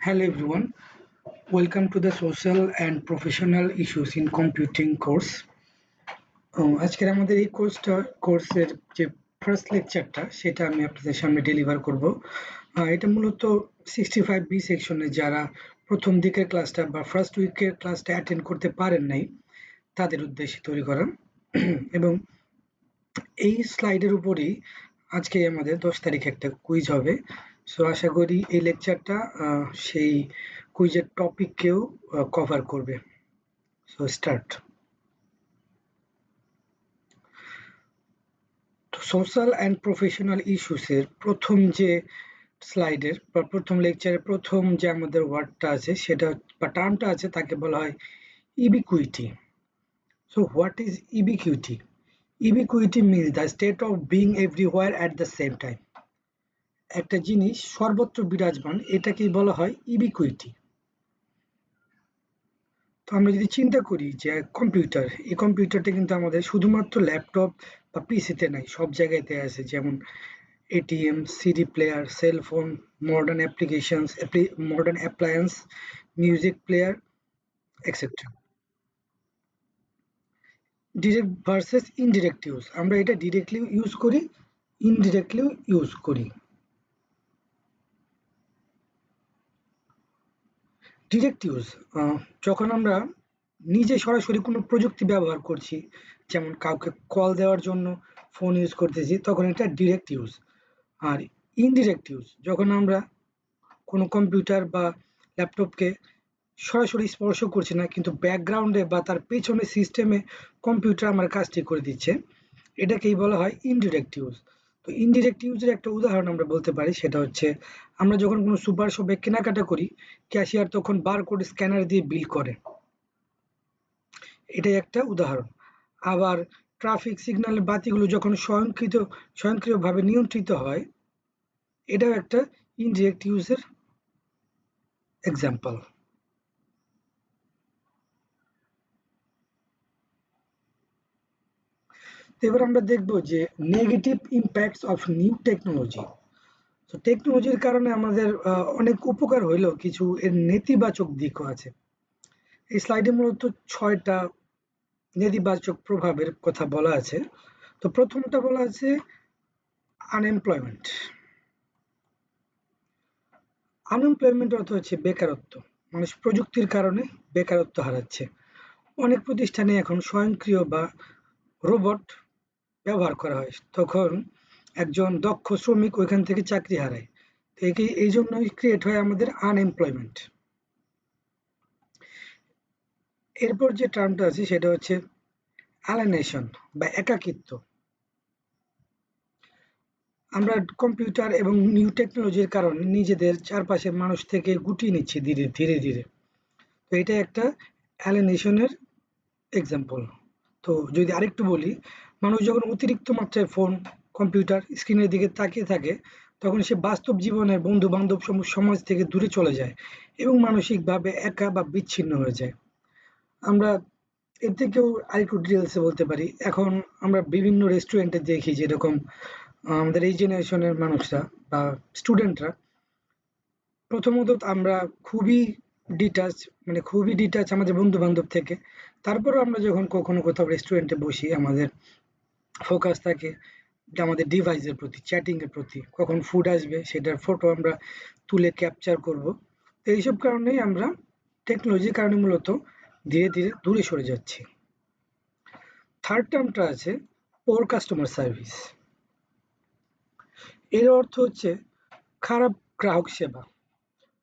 Hello everyone, welcome to the Social and Professional Issues in Computing course. আজকের আমাদের এই কোর্সের যে ফার্স্ট লেকচারটা সেটা আমি আপনাদের সামনে ডেলিভার করব। এটা মূলত 65B সেকশনে যারা প্রথম দিকের ক্লাসটা বা ফার্স্ট উইকের ক্লাসটা অ্যাটেন্ড করতে পারেন নাই তাদের উদ্দেশ্যে তৈরি করা এবং এই স্লাইডের উপরেই আজকে আমাদের 10 তারিখে একটা কুইজ হবে। সো আশা করি এই লেকচারটা সেই কুইজের টপিককেও কভার করবে। So start. Social and professional ইস্যুসের প্রথম যে স্লাইডের বা প্রথম লেকচারের প্রথম যে আমাদের ওয়ার্ডটা আছে সেটা বা টার্মটা আছে তাকে বলা হয় ubiquity. So what is ubiquity? Ubiquity means the state of being everywhere at the same time. একটা জিনিস সর্বত্র বিরাজমান, এটাকেই বলা হয় ইবিকুইটি। তো আমরা যদি চিন্তা করি যে কম্পিউটার, এই কম্পিউটারটা কিন্তু আমাদের শুধুমাত্র ল্যাপটপ বা পিসিতে নাই, সব জায়গাতে আছে, যেমন ATM, CD player, cell phone, modern applications, modern appliance, music player, etcetera. Direct versus indirect use, আমরা এটা ডিরেক্টলি ইউজ করি, ইনডিরেক্টলিও ইউজ করি। ডিরেক্ট ইউজ যখন আমরা নিজে সরাসরি কোনো প্রযুক্তি ব্যবহার করছি, যেমন কাউকে কল দেওয়ার জন্য ফোন ইউজ করতেছি, তখন এটা ডিরেক্ট ইউজ। আর ইনডিরেক্ট ইউজ যখন আমরা কোনো কম্পিউটার বা ল্যাপটপকে সরাসরি স্পর্শ করছি না, কিন্তু ব্যাকগ্রাউন্ডে বা তার পেছনে সিস্টেমে কম্পিউটার আমার কাজটি করে দিচ্ছে, এটাকেই বলা হয় ইনডিরেক্ট ইউজ। তো ইনডিরেক্ট ইউজের একটা উদাহরণ আমরা বলতে পারি, সেটা হচ্ছে আমরা যখন কোনো সুপার শপে কেনাকাটা করি, ক্যাশিয়ার তখন বারকোড স্ক্যানার দিয়ে বিল করে, এটাই একটা উদাহরণ। আবার ট্রাফিক সিগন্যালের বাতিগুলো যখন স্বয়ংক্রিয়ভাবে নিয়ন্ত্রিত হয়, এটাও একটা ইনডিরেক্ট ইউজের এক্সাম্পল। এবার আমরা দেখব যে negative impacts of new technology. তো টেকনোলজির কারণে আমাদের অনেক উপকার হইলেও কিছু এর নেতিবাচক দিকও আছে। এই স্লাইডে মূলত 6টা নেতিবাচক প্রভাবের কথা বলা আছে। তো প্রথমটা বলা আছে আনএমপ্লয়মেন্ট। আনএমপ্লয়মেন্ট অর্থ হচ্ছে বেকারত্ব। মানুষ প্রযুক্তির কারণে বেকারত্ব হারাচ্ছে। অনেক প্রতিষ্ঠানে এখন স্বয়ংক্রিয় বা রোবট ব্যবহার করা হয়, তখন একজন দক্ষ শ্রমিক ওইখান থেকে চাকরি হারায়। এই জন্যই ক্রিয়েট হয় আমাদের আনএমপ্লয়মেন্ট। এরপর যে টার্মটা আছে সেটা হচ্ছে অ্যালিয়েনেশন বা একাকিত্ব। আমরা কম্পিউটার এবং নিউ টেকনোলজির কারণে নিজেদের চারপাশের মানুষ থেকে গুটিয়ে নিচ্ছি ধীরে ধীরে ধীরে। তো এটা একটা অ্যালিয়েনেশনের এক্সাম্পল। তো যদি আরেকটু বলি, মানুষ যখন অতিরিক্ত মাত্রায় ফোন, কম্পিউটার স্ক্রিনের দিকে তাকিয়ে থাকে, তখন সে বাস্তব জীবনের বন্ধু বান্ধব সমাজ থেকে দূরে চলে যায় এবং মানসিকভাবে একা বা বিচ্ছিন্ন হয়ে যায়। আমরা এর থেকেও আরেকটু ডিটেলসে বলতে পারি, এখন আমরা বিভিন্ন রেস্টুরেন্টে দেখি যেরকম আমাদের এই জেনারেশনের মানুষরা বা স্টুডেন্টরা, প্রথমত আমরা খুবই খুবই ডিটাচ আমাদের বন্ধু বান্ধব থেকে। তারপরেও আমরা যখন কখনো কোথাও রেস্টুরেন্টে বসি, আমাদের ফোকাস থাকে যে আমাদের ডিভাইসের প্রতি, চ্যাটিং এর প্রতি, কখন ফুড আসবে সেটার ফটো আমরা তুলে ক্যাপচার করব। তো এইসব কারণেই আমরা টেকনোলজির কারণে মূলত ধীরে ধীরে দূরে সরে যাচ্ছি। থার্ড টার্মটা আছে পোর কাস্টমার সার্ভিস। এর অর্থ হচ্ছে খারাপ গ্রাহক সেবা,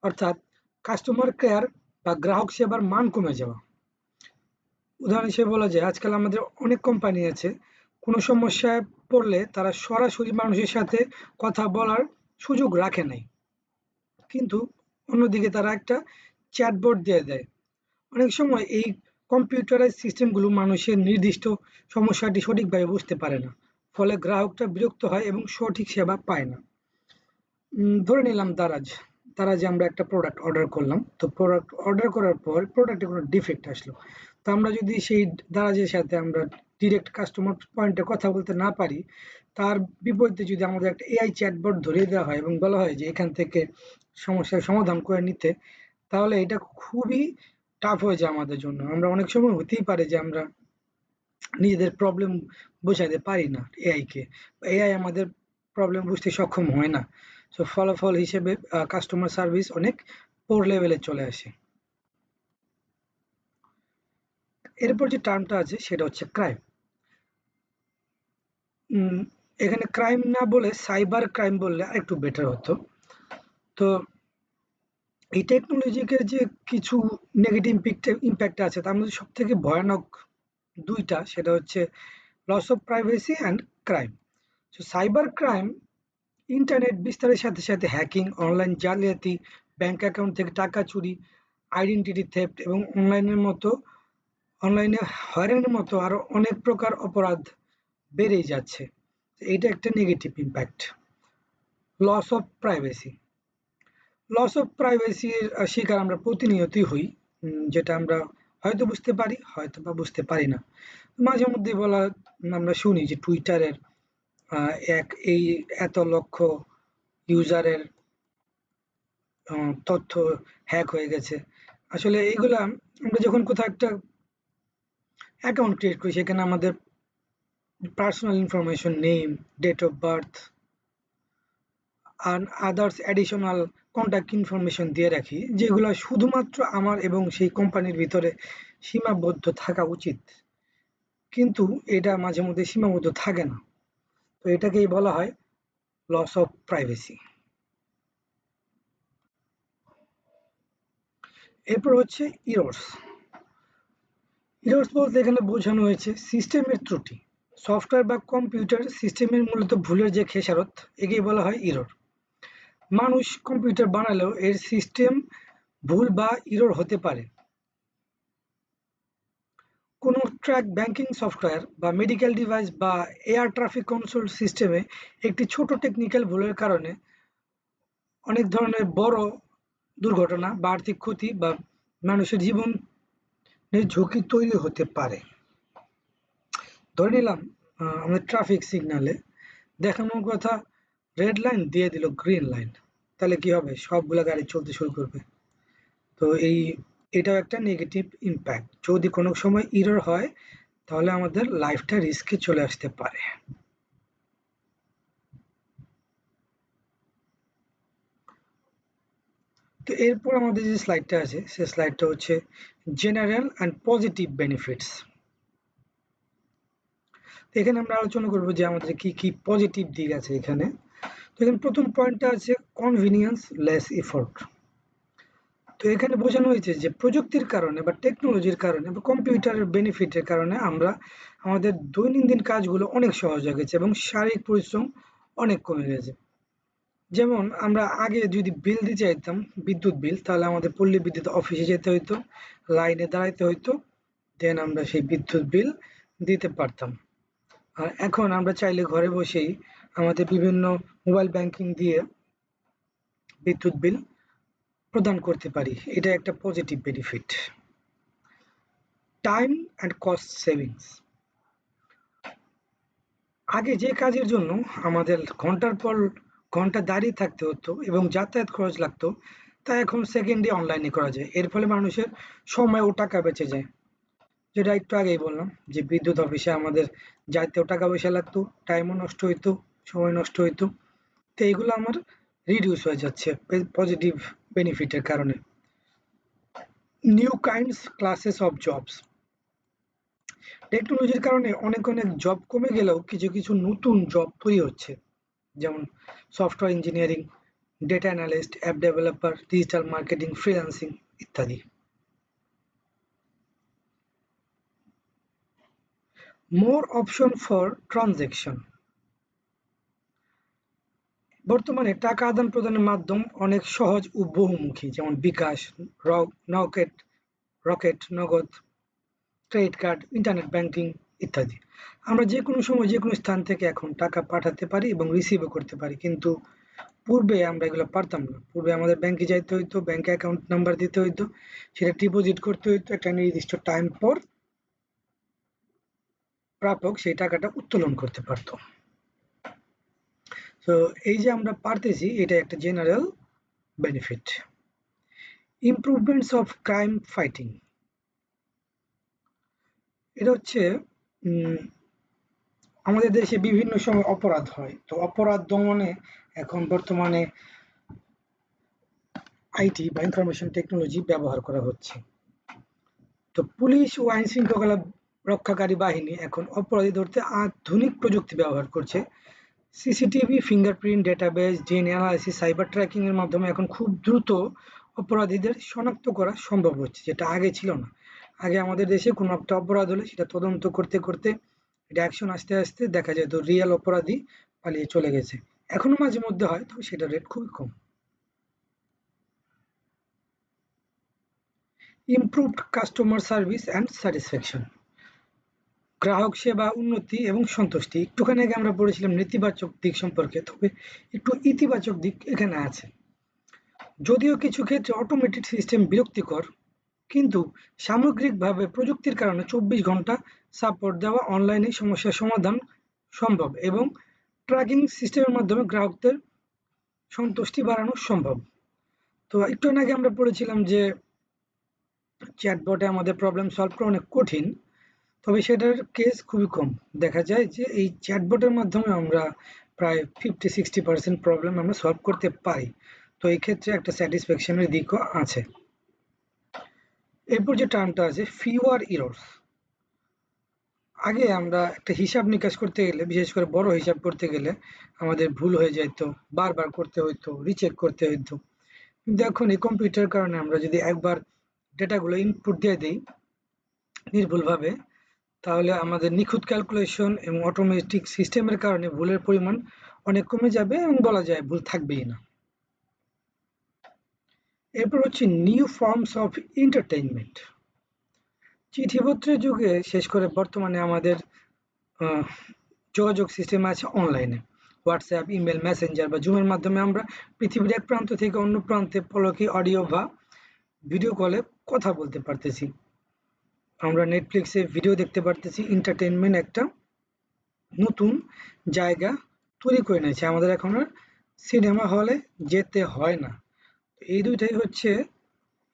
অর্থাৎ কাস্টমার কেয়ার বা গ্রাহক সেবার মান কমে যাওয়া। উদাহরণ হিসেবে বলা যায়, আজকাল আমাদের অনেক কোম্পানি আছে, কোনো সমস্যায় পড়লে তারা সরাসরি মানুষের সাথে কথা বলার সুযোগ রাখে নাই, কিন্তু অন্যদিকে তারা একটা চ্যাটবট দিয়ে দেয়। অনেক সময় এই কম্পিউটারাইজ সিস্টেমগুলো মানুষের নির্দিষ্ট সমস্যাটি সঠিকভাবে বুঝতে পারে না, ফলে গ্রাহকটা বিরক্ত হয় এবং সঠিক সেবা পায় না। ধরে নিলাম দারাজে আমরা একটা প্রোডাক্ট অর্ডার করলাম। তো প্রোডাক্ট অর্ডার করার পর প্রোডাক্টে কোনো ডিফেক্ট আসলো। তো আমরা যদি সেই দারাজের সাথে আমরা ডিরেক্ট কাস্টমার পয়েন্টে কথা বলতে না পারি, তার বিপরীতে যদি আমাদের একটা এআই চ্যাটবট ধরিয়ে দেওয়া হয় এবং বলা হয় যে এখান থেকে সমস্যার সমাধান করে নিতে, তাহলে এটা খুবই টাফ হয়ে যায় আমাদের জন্য। আমরা অনেক সময় হতেই পারে যে আমরা নিজেদের প্রবলেম বোঝাতে পারি না এআই কে, এআই আমাদের প্রবলেম বুঝতে সক্ষম হয় না। সো ফলাফল হিসেবে কাস্টমার সার্ভিস অনেক পোর লেভেলে চলে আসে। এরপর যে টার্মটা আছে সেটা হচ্ছে ক্রাইম। এখানে ক্রাইম না বলে সাইবার ক্রাইম বললে আরেকটু বেটার হতো। তো এই টেকনোলজিকে যে কিছু নেগেটিভ ইম্প্যাক্ট আছে, তার মধ্যে সব থেকে ভয়ানক দুইটা, সেটা হচ্ছে loss of privacy and crime. So cyber crime internet বিস্তারের সাথে সাথে হ্যাকিং, অনলাইন জালিয়াতি, ব্যাংক অ্যাকাউন্ট থেকে টাকা চুরি, আইডেন্টিটি থেফট এবং অনলাইনে হয়রানির মতো আরো অনেক প্রকার অপরাধ বেড়েই যাচ্ছে। এইটা একটা negative impact. Loss of privacy, loss of প্রাইভেসির শিকার আমরা প্রতিনিয়তই হই, যেটা আমরা হয়তো বুঝতে পারি, হয়তো বা বুঝতে পারি না। মাঝে মধ্যে বলা আমরা শুনি যে টুইটারের এই এত লক্ষ ইউজারের তথ্য হ্যাক হয়ে গেছে। আসলে এইগুলা আমরা যখন কোথাও একটা অ্যাকাউন্ট ক্রিয়েট করি, সেখানে আমাদের personal information, name, date of birth আর আদার্স অ্যাডিশনাল কন্ট্যাক্ট ইনফরমেশন দিয়ে রাখি, যেগুলো শুধুমাত্র আমার এবং সেই কোম্পানির ভিতরে সীমাবদ্ধ থাকা উচিত, কিন্তু এটা মাঝে মধ্যে সীমাবদ্ধ থাকে না। তো এটাকেই বলা হয় লস অফ প্রাইভেসি। এরপর হচ্ছে ইরর্স। ইরর্স বলতে এখানে বোঝানো হয়েছে সিস্টেমের ত্রুটি। সফটওয়্যার বা কম্পিউটার সিস্টেমের মূলত ভুলের যে খেসারত, একেই বলা হয় ইরর। মানুষ কম্পিউটার বানালেও এর সিস্টেম ভুল বা ইরর হতে পারে। কোনো ট্র্যাক ব্যাংকিং সফটওয়্যার বা মেডিকেল ডিভাইস বা এয়ার ট্রাফিক কন্ট্রোল সিস্টেমে একটি ছোট টেকনিক্যাল ভুলের কারণে অনেক ধরনের বড় দুর্ঘটনা বা আর্থিক ক্ষতি বা মানুষের জীবনের ঝুঁকি তৈরি হতে পারে। ধরে নিলাম আমাদের ট্রাফিক সিগন্যালে দেখানোর কথা রেড লাইন দিয়ে দিল গ্রিন লাইন, তাহলে কি হবে? সবগুলা গাড়ি চলতে শুরু করবে। তো এটাও একটা নেগেটিভ ইম্প্যাক্ট। যদি কোনো সময় ইরর হয়, তাহলে আমাদের লাইফটা রিস্কে চলে আসতে পারে। তো এরপর আমাদের যে স্লাইডটা আছে, সে স্লাইডটা হচ্ছে জেনারেল অ্যান্ড পজিটিভ বেনিফিটস। এখানে আমরা আলোচনা করবো যে আমাদের কি কি পজিটিভ দিক আছে এখানে। তো এখানে প্রথম পয়েন্টটা আছে কনভিনিয়েন্স, লেস এফোর্ট। তো এখানে বোঝানো হয়েছে যে প্রযুক্তির কারণে বা টেকনোলজির কারণে বা কম্পিউটারের বেনিফিটের কারণে আমরা আমাদের দৈনন্দিন কাজগুলো অনেক সহজ হয়ে গেছে এবং শারীরিক পরিশ্রম অনেক কমে গেছে। যেমন আমরা আগে যদি বিল দিতে চাইতাম, বিদ্যুৎ বিল, তাহলে আমাদের পল্লী বিদ্যুৎ অফিসে যেতে হইতো, লাইনে দাঁড়াইতে হইতো, দেন আমরা সেই বিদ্যুৎ বিল দিতে পারতাম। আর এখন আমরা চাইলে ঘরে বসেই আমাদের বিভিন্ন মোবাইল ব্যাংকিং দিয়ে বিদ্যুৎ বিল প্রদান করতে পারি। এটা একটা positive benefit. Time and cost savings. আগে যে কাজের জন্য আমাদের ঘন্টার পর ঘন্টা দাঁড়িয়ে থাকতে হতো এবং যাতায়াত খরচ লাগতো, তা এখন সেকেন্ডে অনলাইনে করা যায়। এর ফলে মানুষের সময় ও টাকা বেঁচে যায়। যেটা একটু আগেই বললাম যে বিদ্যুৎ অফিসে আমাদের যাইতেও টাকা পয়সা লাগতো, টাইমও নষ্ট হইতো, সময় নষ্ট হইতো। তো এগুলো আমার রিডিউস হয়ে যাচ্ছে পজিটিভ বেনিফিটের কারণে। New kinds classes of jobs. টেকনোলজির কারণে অনেক জব কমে গেলেও কিছু কিছু নতুন জব তৈরি হচ্ছে, যেমন software engineering, data analyst, app developer, digital marketing, freelancing ইত্যাদি। More option for transaction. বর্তমানে টাকা আদান প্রদানের মাধ্যম অনেক সহজ ও বহুমুখী, যেমন বিকাশ, নকেট, রকেট, নগদ, ক্রেডিট কার্ড, ইন্টারনেট ব্যাংকিং ইত্যাদি। আমরা যে কোনো সময় যে কোনো স্থান থেকে এখন টাকা পাঠাতে পারি এবং রিসিভও করতে পারি, কিন্তু পূর্বে আমরা এগুলো পারতাম না। পূর্বে আমাদের ব্যাংকে যাইতে হইতো, ব্যাংকে অ্যাকাউন্ট নাম্বার দিতে হইতো, সেটা ডিপোজিট করতে হইতো একটা নির্দিষ্ট টাইম পর, প্রাপক সেই টাকাটা উত্তোলন করতে পারতো। তো এই যে আমরা পারতেছি, এটা একটা general benefit. Improvements of crime fighting, এটা হচ্ছে আমাদের দেশে বিভিন্ন সময় অপরাধ হয়, তো অপরাধ দমনে এখন বর্তমানে আইটি বা ইনফরমেশন টেকনোলজি ব্যবহার করা হচ্ছে। তো পুলিশ ও আইন শৃঙ্খলা রক্ষাকারী বাহিনী এখন অপরাধী ধরতে আধুনিক প্রযুক্তি ব্যবহার করছে। সিসিটিভি, ফিঙ্গারপ্রিন্ট, ডেটাবেস, জিন অ্যানালাইসিস, সাইবার ট্র্যাকিং এর মাধ্যমে এখন খুব দ্রুত অপরাধীদের শনাক্ত করা সম্ভব হচ্ছে, যেটা আগে ছিল না। আগে আমাদের দেশে কোনো একটা অপরাধ হলে সেটা তদন্ত করতে করতে এটা অ্যাকশন আসতে আসতে দেখা যেত রিয়েল অপরাধী পালিয়ে চলে গেছে। এখনো মাঝে মধ্যে হয়, তবে সেটা রেট খুবই কম। Improved customer service and satisfaction, গ্রাহক সেবা উন্নতি এবং সন্তুষ্টি। একটুখানি আগে আমরা পড়েছিলাম নেতিবাচক দিক সম্পর্কে, তবে একটু ইতিবাচক দিক এখানে আছে। যদিও কিছু ক্ষেত্রে অটোমেটেড সিস্টেম বিরক্তিকর, কিন্তু সামগ্রিকভাবে প্রযুক্তির কারণে ২৪ ঘন্টা সাপোর্ট দেওয়া, অনলাইনে সমস্যার সমাধান সম্ভব এবং ট্র্যাকিং সিস্টেমের মাধ্যমে গ্রাহকদের সন্তুষ্টি বাড়ানো সম্ভব। তো একটু আগে আমরা পড়েছিলাম যে চ্যাটবটে আমাদের প্রবলেম সলভ করা অনেক কঠিন, তবে সেটার কেস খুবই কম। দেখা যায় যে এই চ্যাটবটের মাধ্যমে আমরা প্রায় 50-60% প্রবলেম আমরা সলভ করতে পারি। তো এই ক্ষেত্রে একটা স্যাটিসফ্যাকশনের দিকও আছে। এরপর যে টার্মটা আছে ফিউয়ার এরর্স। আগে আমরা একটা হিসাব নিকাশ করতে গেলে, বিশেষ করে বড় হিসাব করতে গেলে আমাদের ভুল হয়ে যেত, বারবার করতে হইতো, রিচেক করতে হইতো। কিন্তু এখন এই কম্পিউটার কারণে আমরা যদি একবার ডেটাগুলো ইনপুট দিয়ে দিই নির্ভুলভাবে, তাহলে আমাদের নিখুঁত ক্যালকুলেশন এবং অটোমেটিক সিস্টেমের কারণে ভুলের পরিমাণ অনেক কমে যাবে এবং বলা যায় ভুল থাকবেই না। এরপর হচ্ছে নিউ ফর্মস অফ এন্টারটেইনমেন্ট। চিঠিপত্রের যুগে শেষ করে বর্তমানে আমাদের যোগাযোগ সিস্টেম আছে অনলাইনে। হোয়াটসঅ্যাপ, ইমেল, মেসেঞ্জার বা জুমের মাধ্যমে আমরা পৃথিবীর এক প্রান্ত থেকে অন্য প্রান্তে পলকে অডিও বা ভিডিও কলে কথা বলতে পারতেছি। আমরা নেটফ্লিক্সে ভিডিও দেখতে পারতেছি। এন্টারটেইনমেন্ট একটা নতুন জায়গা তৈরি করে নিয়েছে, আমাদের এখন আর সিনেমা হলে যেতে হয় না। এই দুইটাই হচ্ছে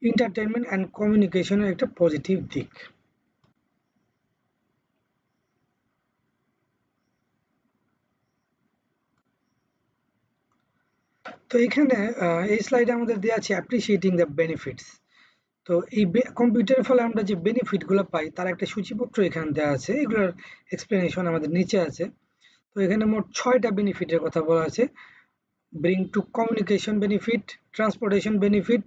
এন্টারটেইনমেন্ট অ্যান্ড কমিউনিকেশনের একটা পজিটিভ দিক। তো এখানে এই স্লাইডে আমাদের দেওয়া আছে অ্যাপ্রিসিয়েটিং দ্য বেনিফিটস। তো এই কম্পিউটারের ফলে আমরা যে বেনিফিটগুলো পাই তার একটা সূচিপত্র এখানে দেওয়া আছে, এগুলোর এক্সপ্লেনেশন আমাদের নিচে আছে। তো এখানে মোট 6টা বেনিফিটের কথা বলা আছে। Bring to communication benefit, transportation benefit,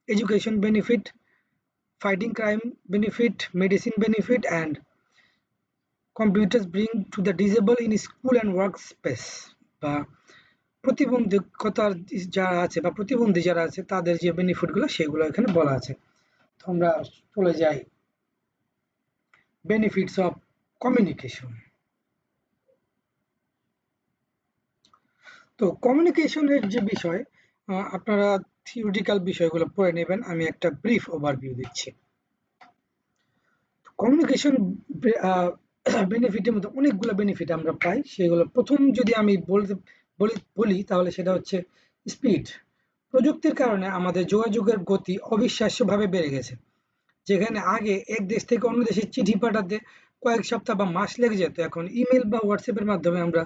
education benefit, fighting crime benefit, medicine benefit, and computers bring to the disabled in school and workspace। বা প্রতিবন্ধকতার যারা আছে বা প্রতিবন্ধী যারা আছে তাদের যে বেনিফিটগুলো সেগুলো এখানে বলা আছে। তো আমরা চলে যাই বেনিফিটস অফ কমিউনিকেশন। তো কমিউনিকেশনের যে বিষয়, আপনারা থিওরিটিক্যাল বিষয়গুলো পড়ে নেবেন, আমি একটা ব্রিফ ওভারভিউ দিচ্ছি। কমিউনিকেশন বেনিফিটের মধ্যে অনেকগুলো বেনিফিট আমরা পাই, সেগুলো প্রথম যদি আমি বলি তাহলে সেটা হচ্ছে স্পিড। প্রযুক্তির কারণে আমাদের যোগাযোগের গতি অবিশ্বাস্যভাবে বেড়ে গেছে। যেখানে আগে এক দেশ থেকে অন্য দেশে চিঠি পাঠাতে কয়েক সপ্তাহ বা মাস লেগে যেত, এখন ইমেল বা হোয়াটসঅ্যাপের মাধ্যমে আমরা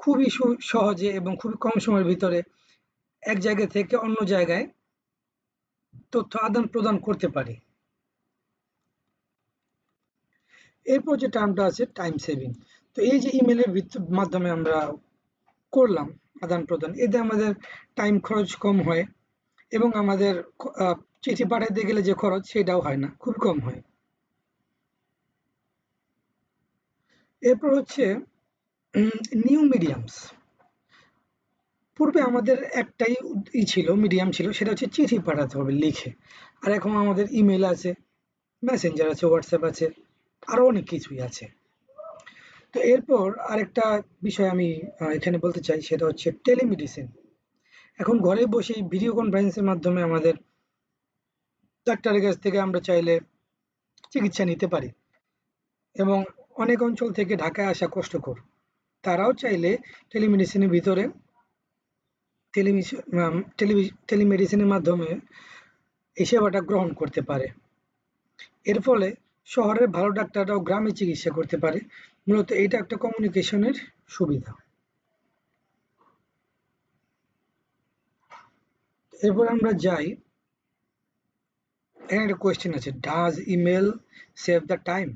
খুবই সহজে এবং খুবই কম সময়ের ভিতরে এক জায়গা থেকে অন্য জায়গায় তথ্য আদান প্রদান করতে পারি। এরপর যে টার্মটা আছে টাইম সেভিং। তো এই যে ইমেলের মাধ্যমে আমরা করলাম আদান প্রদান, এতে আমাদের টাইম খরচ কম হয় এবং আমাদের চিঠি পাঠাতে গেলে যে খরচ সেটাও হয় না, খুব কম হয়। এরপর হচ্ছে নিউ মিডিয়ামস। পূর্বে আমাদের একটাই মিডিয়াম ছিল, সেটা হচ্ছে চিঠি পাঠাতে হবে লিখে। আর এখন আমাদের ইমেল আছে, মেসেঞ্জার আছে, হোয়াটসঅ্যাপ আছে, আরো অনেক কিছুই আছে। তো এরপর আরেকটা বিষয় আমি এখানে বলতে চাই, সেটা হচ্ছে টেলিমেডিসিন। এখন ঘরে বসেই ভিডিও কনফারেন্সের মাধ্যমে আমাদের ডাক্তারের কাছ থেকে আমরা চাইলে চিকিৎসা নিতে পারি এবং অনেক অঞ্চল থেকে ঢাকায় আসা কষ্টকর। তারাও চাইলে টেলিমেডিসিনের ভিতরে টেলিমেডিসিনের মাধ্যমে এই সেবাটা গ্রহণ করতে পারে। এর ফলে শহরের ভালো ডাক্তাররাও গ্রামে চিকিৎসা করতে পারে। মূলত এটা একটা কমিউনিকেশনের সুবিধা। এরপর আমরা যাই, এখানে একটা কোয়েশ্চেন আছে, does email save the time?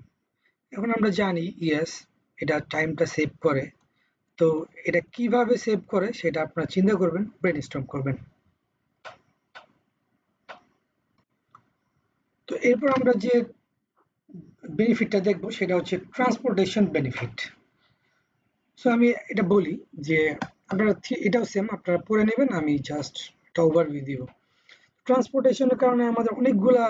এখন আমরা জানি ইয়েস, এটা টাইমটা সেভ করে। তো এটা কিভাবে সেভ করে সেটা আপনারা চিন্তা করবেন, ব্রেনস্টর্ম করবেন। তো এরপর আমরা যে বেনিফিটটা দেখবো সেটা হচ্ছে ট্রান্সপোর্টেশন বেনিফিট। সো আমি এটা বলি যে আপনারা এটাও সেম, আপনারা পড়ে নেবেন, আমি জাস্ট একটা ওভারভিউ দিব। ট্রান্সপোর্টেশনের কারণে আমাদের অনেকগুলা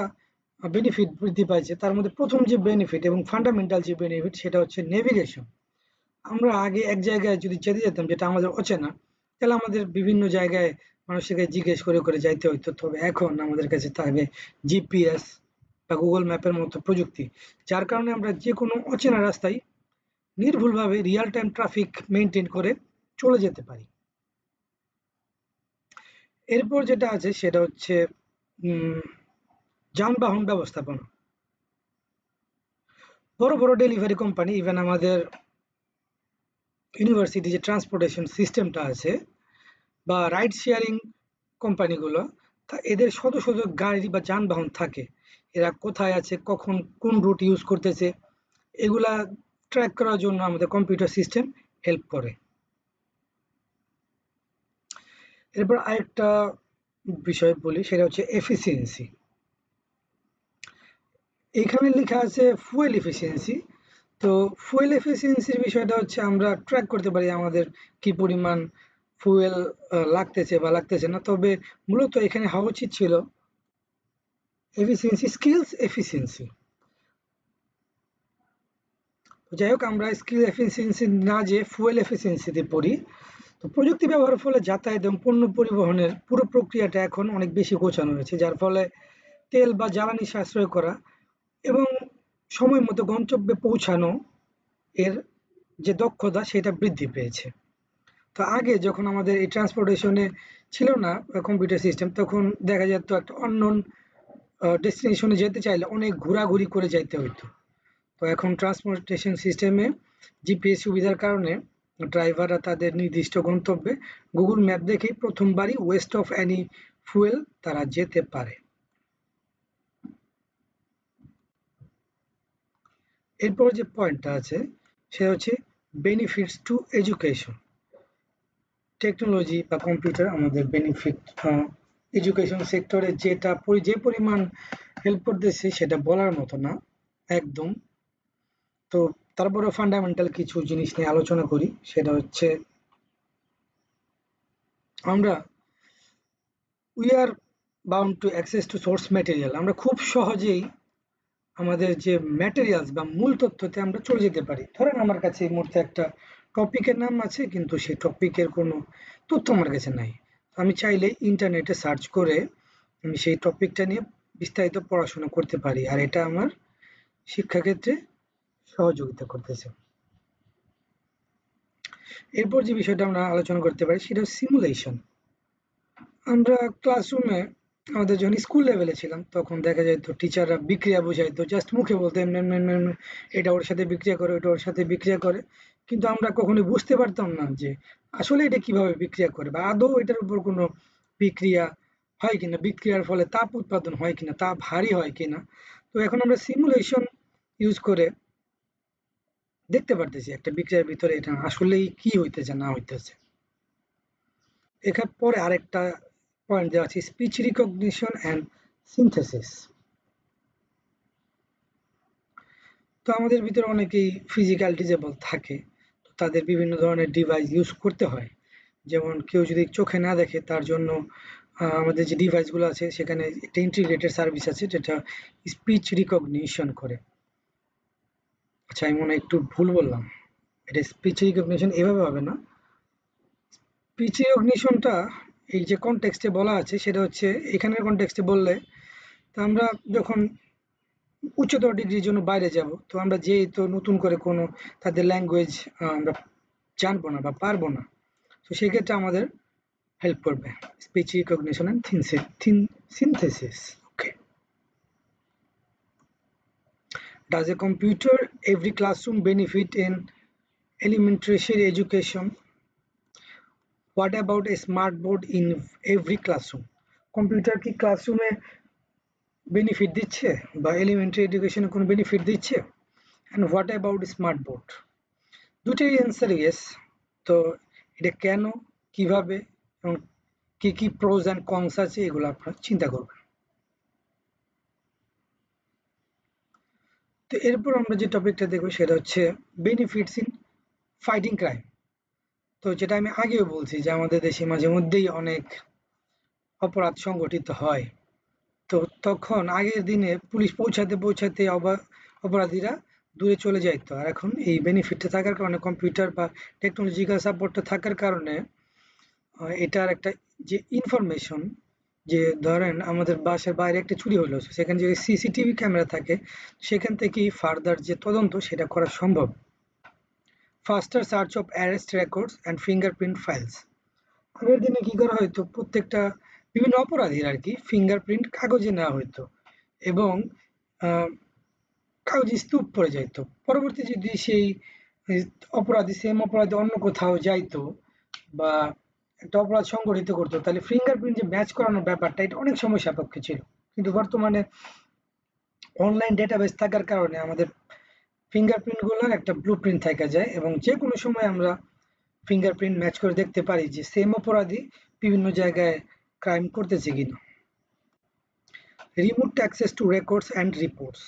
বেনিফিট বৃদ্ধি পাইছে। তার মধ্যে প্রথম যে বেনিফিট এবং ফান্ডামেন্টাল যে বেনিফিট সেটা হচ্ছে নেভিগেশন। আমরা আগে এক জায়গায় যদি যেতে যেতাম যেটা আমাদের অচেনা, তাহলে আমাদের বিভিন্ন জায়গায় মানুষকে জিজ্ঞেস করে করে যাইতে হইতো। তবে এখন আমাদের কাছে থাকবে জিপিএস বা গুগল ম্যাপের মতো প্রযুক্তি, যার কারণে আমরা যে কোনো অচেনা রাস্তায় নির্ভুলভাবে রিয়েল টাইম ট্রাফিক মেনটেন করে চলে যেতে পারি। এরপর যেটা আছে সেটা হচ্ছে যানবাহন ব্যবস্থাপনা। বড় বড় ডেলিভারি কোম্পানি, ইভেন আমাদের ইউনিভার্সিটি যে ট্রান্সপোর্টেশন সিস্টেমটা আছে বা রাইড শেয়ারিং কোম্পানিগুলো, তা এদের শত শত গাড়ি বা যানবাহন থাকে। এরা কোথায় আছে, কখন কোন রুট ইউজ করতেছে, এগুলা ট্র্যাক করার জন্য আমাদের কম্পিউটার সিস্টেম হেল্প করে। এরপর আরেকটা বিষয় বলি, সেটা হচ্ছে এফিসিয়েন্সি। এখানে লেখা আছে ফুয়েল এফিসিয়েন্সি। তো ফুয়েল এফিসিয়েন্সির বিষয়টা হচ্ছে আমরা ট্র্যাক করতে পারি আমাদের কি পরিমাণ ফুয়েল লাগতেছে বা লাগতেছে না। তবে মূলত এখানে হওয়া উচিত ছিল এফিসিয়েন্সি, স্কিলস এফিসিয়েন্সি। যাই হোক, আমরা স্কিল এফিসিয়েন্সি না যে ফুয়েল এফিসিয়েন্সিতে পড়ি। তো প্রযুক্তি ব্যবহারের ফলে যাতায়াত এবং পণ্য পরিবহনের পুরো প্রক্রিয়াটা এখন অনেক বেশি গোছানো হয়েছে, যার ফলে তেল বা জ্বালানি সাশ্রয় করা এবং সময় মতো গন্তব্যে পৌঁছানো এর যে দক্ষতা সেটা বৃদ্ধি পেয়েছে। তো আগে যখন আমাদের এই ট্রান্সপোর্টেশনে ছিল না কম্পিউটার সিস্টেম, তখন দেখা যেত একটা অননোন ডেস্টিনেশনে যেতে চাইলে অনেক ঘোরাঘুরি করে যাইতে হইতো। তো এখন ট্রান্সপোর্টেশন সিস্টেমে জিপিএস সুবিধার কারণে ড্রাইভাররা তাদের নির্দিষ্ট গন্তব্যে গুগল ম্যাপ দেখেই প্রথমবারই ওয়েস্ট অফ অ্যানি ফুয়েল তারা যেতে পারে। এরপর যে পয়েন্টটা আছে সেটা হচ্ছে বেনিফিটস টু এডুকেশন। টেকনোলজি বা কম্পিউটার আমাদের বেনিফিট এডুকেশন সেক্টরে যে পরিমাণ হেল্প করতেছে সেটা বলার মতো না একদম। তো তারপরে ফান্ডামেন্টাল কিছু জিনিস নিয়ে আলোচনা করি, সেটা হচ্ছে আমরা we are bound to access to source material. আমরা খুব সহজেই আমাদের যে ম্যাটেরিয়ালস বা মূল তথ্যতে আমরা চলে যেতে পারি। ধরেন আমার কাছে এই মুহূর্তে একটা টপিকের নাম আছে, কিন্তু সেই টপিকের কোনো তথ্য আমার কাছে নাই। আমি চাইলে ইন্টারনেটে সার্চ করে আমি সেই টপিকটা নিয়ে বিস্তারিত পড়াশোনা করতে পারি, আর এটা আমার শিক্ষাক্ষেত্রে সহযোগিতা করতেছে। এরপর যে বিষয়টা আমরা আলোচনা করতে পারি সেটা সিমুলেশন। আমরা ক্লাসরুমে আমাদের যখন স্কুল লেভেলে ছিলাম তখন দেখা যেত টিচাররা বিক্রিয়া বোঝাইতো, জাস্ট মুখে বলতো এমনি এমনি এমনি এমনি, এটা ওর সাথে বিক্রিয়া করে, ওটা ওর সাথে বিক্রিয়া করে। কিন্তু আমরা কখনোই বুঝতে পারতাম না যে আসলে এটা কিভাবে বিক্রিয়া করে বা আদৌ এটার উপর কোনো বিক্রিয়া হয় কিনা, বিক্রিয়ার ফলে তাপ উৎপাদন হয় কিনা, তাপ ভারী হয় কিনা। তো এখন আমরা সিমুলেশন ইউজ করে দেখতে পারতেছি একটা বিক্রিয়ার ভিতরে এটা আসলেই কি হইতেছে না হইতেছে। এখানে পরে আরেকটা পয়েন্ট দেওয়া আছে, স্পিচ রিকগনিশন অ্যান্ড সিনথেসিস। তো আমাদের ভিতরে অনেকেই ফিজিক্যাল ডিজেবল থাকে, তো তাদের বিভিন্ন ধরনের ডিভাইস ইউজ করতে হয়। যেমন কেউ যদি চোখে না দেখে তার জন্য আমাদের যে ডিভাইসগুলো আছে সেখানে একটা ইন্টিগ্রেটেড সার্ভিস আছে যেটা স্পিচ রিকগনিশন করে। আচ্ছা, আমি মনে হয় একটু ভুল বললাম, এটা স্পিচ রিকগনিশন এভাবে হবে না। স্পিচ রিকগনিশনটা এই যে কনটেক্সটে বলা আছে সেটা হচ্ছে এখানের কনটেক্সটে বললে, তা আমরা যখন উচ্চতর ডিগ্রির জন্য বাইরে যাব, তো আমরা যেহেতু নতুন করে কোনো তাদের ল্যাঙ্গুয়েজ আমরা জানবো না বা পারবো না, তো সেক্ষেত্রে আমাদের হেল্প করবে speech recognition and synthesis. Okay, does a computer every classroom benefit in elementary education? What about a smart board in every classroom? Computer কি ক্লাসরুমে বেনিফিট দিচ্ছে বা এলিমেন্টারি এডুকেশনে কোনো বেনিফিট দিচ্ছে? And what about smart board? দুটোই answer yes. তো এটা কেন, কিভাবে এবং কি কি প্রোজ অ্যান্ড কনস আছে এগুলো আপনারা চিন্তা করবেন। তো এরপর আমরা যে টপিকটা দেখবো সেটা হচ্ছে বেনিফিটস ইন ফাইটিং ক্রাইম। তো যেটা আমি আগেও বলছি যে আমাদের দেশে মাঝে মধ্যেই অনেক অপরাধ সংগঠিত হয়। তো তখন আগের দিনে পুলিশ পৌঁছাতে অপরাধীরা দূরে চলে যাইতো, আর এখন এই বেনিফিটটা থাকার কারণে, কম্পিউটার বা টেকনোলজিক্যাল সাপোর্টটা থাকার কারণে এটার একটা যে ইনফরমেশন, যে ধরেন আমাদের বাসার বাইরে একটা চুরি হলো, সেখানে যদি সিসিটিভি ক্যামেরা থাকে সেখান থেকেই ফার্দার যে তদন্ত সেটা করা সম্ভব। ফাস্টার search of arrest records and fingerprint files. আগের দিনে কি করা হয়তো, প্রত্যেকটা বিভিন্ন অপরাধীর আর কি ফিঙ্গারপ্রিন্ট কাগজে নেওয়া হইতো এবং কাগজে স্তূপ পড়ে যাইতো। পরবর্তী যদি সেই সেম অপরাধী অন্য কোথাও যাইতো বা একটা অপরাধ সংগঠিত করতো, তাহলে ফিঙ্গারপ্রিন্ট যে ম্যাচ করানোর ব্যাপারটা এটা অনেক সময় সাপেক্ষ ছিল। কিন্তু বর্তমানে অনলাইন ডেটাবেস থাকার কারণে আমাদের ফিঙ্গারপ্রিন্ট গুলোর একটা ব্লুপ্রিন্ট থাকা যায় এবং যে কোনো সময় আমরা ফিঙ্গারপ্রিন্ট ম্যাচ করে দেখতে পারি যে সেম অপরাধী বিভিন্ন জায়গায় ক্রাইম করতেছে কিনা। Remote access to records and reports.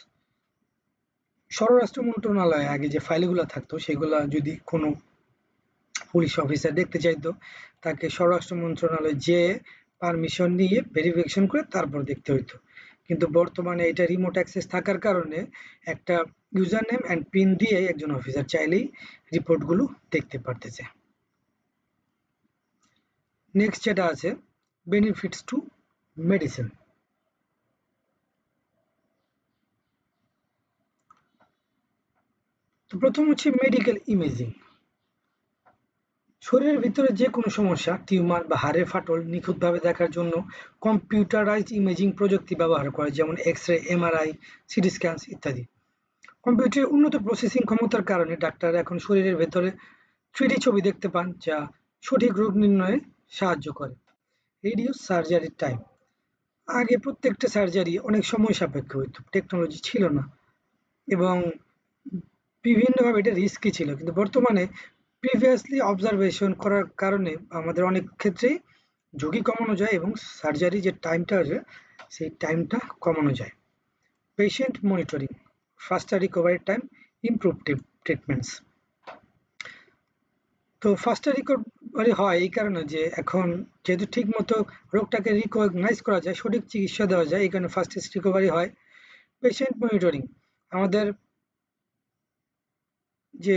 স্বরাষ্ট্র মন্ত্রণালয়ে আগে যে ফাইলগুলো থাকতো সেগুলো যদি কোনো পুলিশ অফিসার দেখতে চাইতো, তাকে স্বরাষ্ট্র মন্ত্রণালয়ে যেয়ে পারমিশন নিয়ে ভেরিফিকেশন করে তারপর দেখতে হইতো। কিন্তু বর্তমানে এটা রিমোট অ্যাক্সেস থাকার কারণে একটা ইউজার নেম অ্যান্ড পিন দিয়ে একজন অফিসার চাইলেই রিপোর্টগুলো দেখতে পারতেছে। নেক্সট যেটা আছে বেনিফিটস টু মেডিসিন। তো প্রথম হচ্ছে মেডিকেল ইমেজিং। শরীরের ভিতরে যে কোনো সমস্যা, টিউমার বা হাড়ের ফাটল নিখুঁতভাবে দেখার জন্য কম্পিউটারাইজড ইমেজিং প্রযুক্তি ব্যবহার করে, যেমন এক্স-রে, এমআরআই, সিটি স্ক্যান ইত্যাদি। কম্পিউটারের উন্নত প্রসেসিং ক্ষমতার কারণে ডাক্তাররা এখন শরীরের ভেতরে 3D ছবি দেখতে পান, যা সঠিক রোগ নির্ণয়ে সাহায্য করে। Reduce surgery time. আগে প্রত্যেকটা সার্জারি অনেক সময় সাপেক্ষ হইতো, টেকনোলজি ছিল না এবং বিভিন্নভাবে এটা রিস্কি ছিল। কিন্তু বর্তমানে প্রিভিয়াসলি অবজারভেশন করার কারণে আমাদের অনেক ক্ষেত্রেই ঝুঁকি কমানো যায় এবং সার্জারি যে টাইমটা আছে সেই টাইমটা কমানো যায়। Patient monitoring, ফাস্টার recovery time, improve treatments. তো ফাস্টার রিকভারি হয় এই কারণে যে এখন যেহেতু ঠিক মতো রোগটাকে রিকগনাইজ করা যায়, সঠিক চিকিৎসা দেওয়া যায়, এই কারণে ফাস্টেস্ট রিকভারি হয়। পেশেন্ট মনিটরিং, আমাদের যে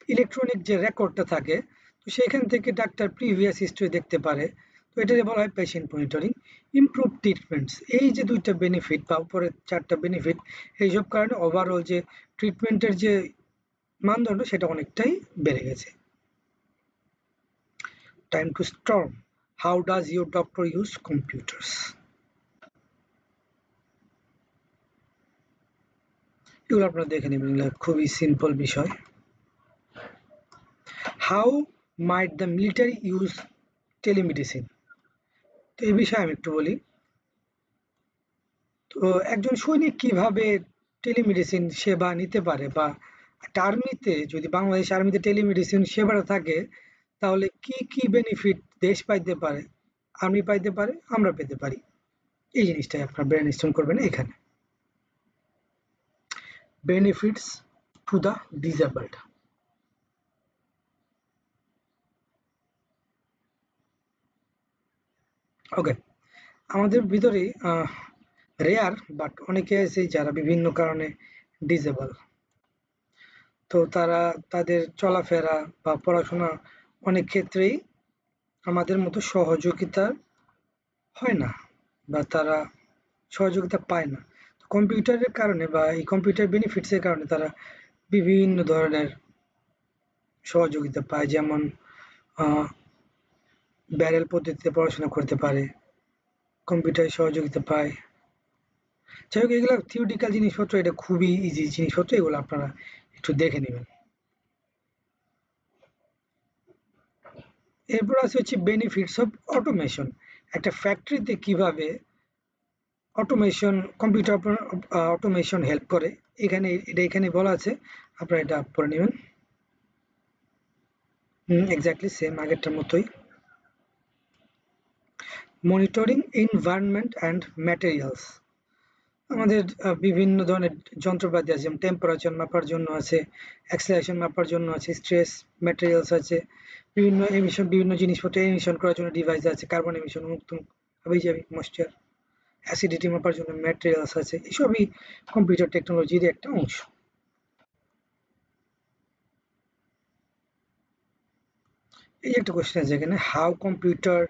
ইলেকট্রনিক যে রেকর্ডটা থাকে, তো সেখান থেকে ডাক্তার প্রিভিয়াস হিস্ট্রি দেখতে পারে। তো এটাকে বলা হয় পেশেন্ট মনিটরিং। ইমপ্রুভ ট্রিটমেন্টস, এই যে দুইটা বেনিফিট বা উপরে চারটা বেনিফিট, এইসব কারণে ওভারঅল যে ট্রিটমেন্টের যে মানদণ্ড সেটা অনেকটাই বেড়ে গেছে। Time to storm, how does your doctor use computers? এগুলো আপনারা দেখে নেবেন, খুবই সিম্পল বিষয়। How might the military use telemedicine? তো এই বিষয়ে আমি একটু বলি। তো একজন সৈনিক কিভাবে টেলিমেডিসিন সেবা নিতে পারে, বা একটা আর্মিতে যদি বাংলাদেশ আর্মিতে টেলিমেডিসিন সেবাটা থাকে তাহলে কি কি বেনিফিট দেশ পাইতে পারে, আর্মি পাইতে পারে, আমরা পেতে পারি, এই জিনিসটাই আপনার ব্রেন স্টর্ম করবেন এখানে। Benefits to the disabled. Okay, আমাদের ভিতরে রেয়ার বাট অনেকে আছে যারা বিভিন্ন কারণে ডিসেবল। তো তারা তাদের চলাফেরা বা পড়াশোনা অনেক ক্ষেত্রেই আমাদের মতো সহযোগিতা হয় না বা তারা সহযোগিতা পায় না। তো কম্পিউটারের কারণে বা এই কম্পিউটার বেনিফিটস এর কারণে তারা বিভিন্ন ধরনের সহযোগিতা পায়, যেমন ব্যারেল পদ্ধতিতে পড়াশোনা করতে পারে, কম্পিউটারের সহযোগিতা পায়। যাই হোক, এগুলো থিওরিটিক্যাল জিনিসপত্র, এটা খুবই ইজি জিনিসপত্র, এগুলো আপনারা একটু দেখে নেবেন। এরপর আছে হচ্ছে বেনিফিটস অফ অটোমেশন। একটা ফ্যাক্টরিতে কিভাবে অটোমেশন, কম্পিউটার অটোমেশন হেল্প করে, এখানে বলা আছে, আপনারা এটা পড়ে নেবেন। এক্স্যাক্টলি সেম আগেরটার মতোই। Monitoring environment and materials. আমাদের বিভিন্ন ধরনের যন্ত্রপাতি আছে, যেমন টেম্পারেচার মাপার জন্য আছে, অ্যাক্সেলারেশন মাপার জন্য আছে, স্ট্রেস ম্যাটেরিয়ালস আছে, বিভিন্ন এমিশন, বিভিন্ন জিনিসপত্র এমিশন করার জন্য ডিভাইস আছে, কার্বন এমিশন, মুক্ত হাবিজাবি ময়েশ্চার, অ্যাসিডিটি মাপার জন্য ম্যাটেরিয়ালস আছে। এসবই কম্পিউটার টেকনোলজির একটা অংশ। এই একটা কোয়েশ্চেন আছে এখানে, how computer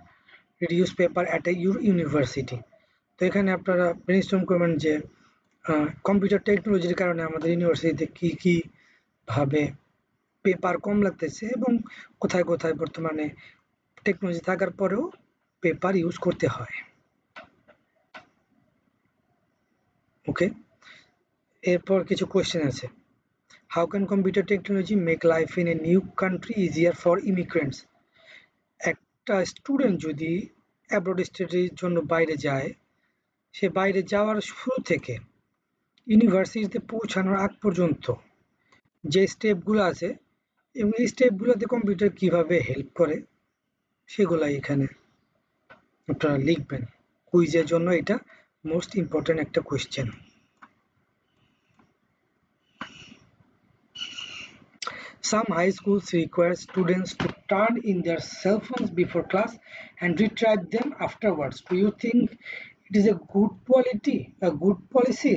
reduce paper at a university. তো এখানে আপনারা ব্রেনস্টর্ম করবেন যে কম্পিউটার টেকনোলজির কারণে আমাদের ইউনিভার্সিটিতে কি কি ভাবে পেপার কম লাগতেছে এবং কোথায় কোথায় বর্তমানে টেকনোলজি থাকার পরেও পেপার ইউজ করতে হয়। ওকে, এরপর কিছু কোয়েশ্চেন আছে। How can computer technology make life in a new country easier for immigrants. একটা স্টুডেন্ট যদি অ্যাব্রড স্টাডির জন্য বাইরে যায়, সে বাইরে যাওয়ার শুরু থেকে ইউনিভার্সিটিতে পৌঁছানোর আগ পর্যন্ত যে স্টেপগুলো আছে, এবং এই স্টেপগুলোতে কম্পিউটার কিভাবে হেল্প করে সেগুলাই এখানে আপনারা লিখবেন। কুইজের জন্য এটা মোস্ট ইম্পর্টেন্ট একটা question. Some high schools require students to turn in their cell phones before class and retrieve them afterwards. Do you think it is a good policy?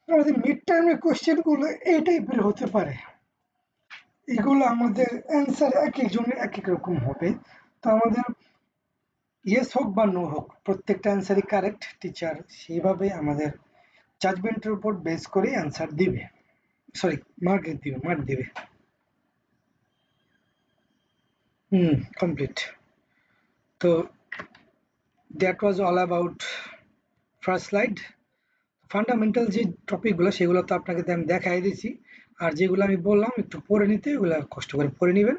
আমাদের মিড টার্মের কোয়েশ্চেন গুলো এই টাইপের হতে পারে, এগুলো আমাদের অ্যান্সার এক একজনের এক এক রকম হবে। তো আমাদের ইয়েস হোক বা নো হোক, প্রত্যেকটা অ্যান্সারই কারেক্ট। টিচার সেইভাবে আমাদের জাজমেন্টের উপর বেস করে অ্যান্সার দিবে, সরি মার্ক দিবে। কমপ্লিট। তো that was all about first slide. Fundamental যে টপিকগুলো সেগুলো তো আপনাকে আমি দেখাই দিয়েছি, আর যেগুলো আমি বললাম একটু পড়ে নিতে, ওগুলো কষ্ট করে পড়ে নেবেন।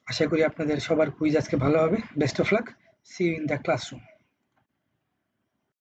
আশা করি আপনাদের সবার কুইজ আজকে ভালো হবে। Best of luck, see you in the classroom.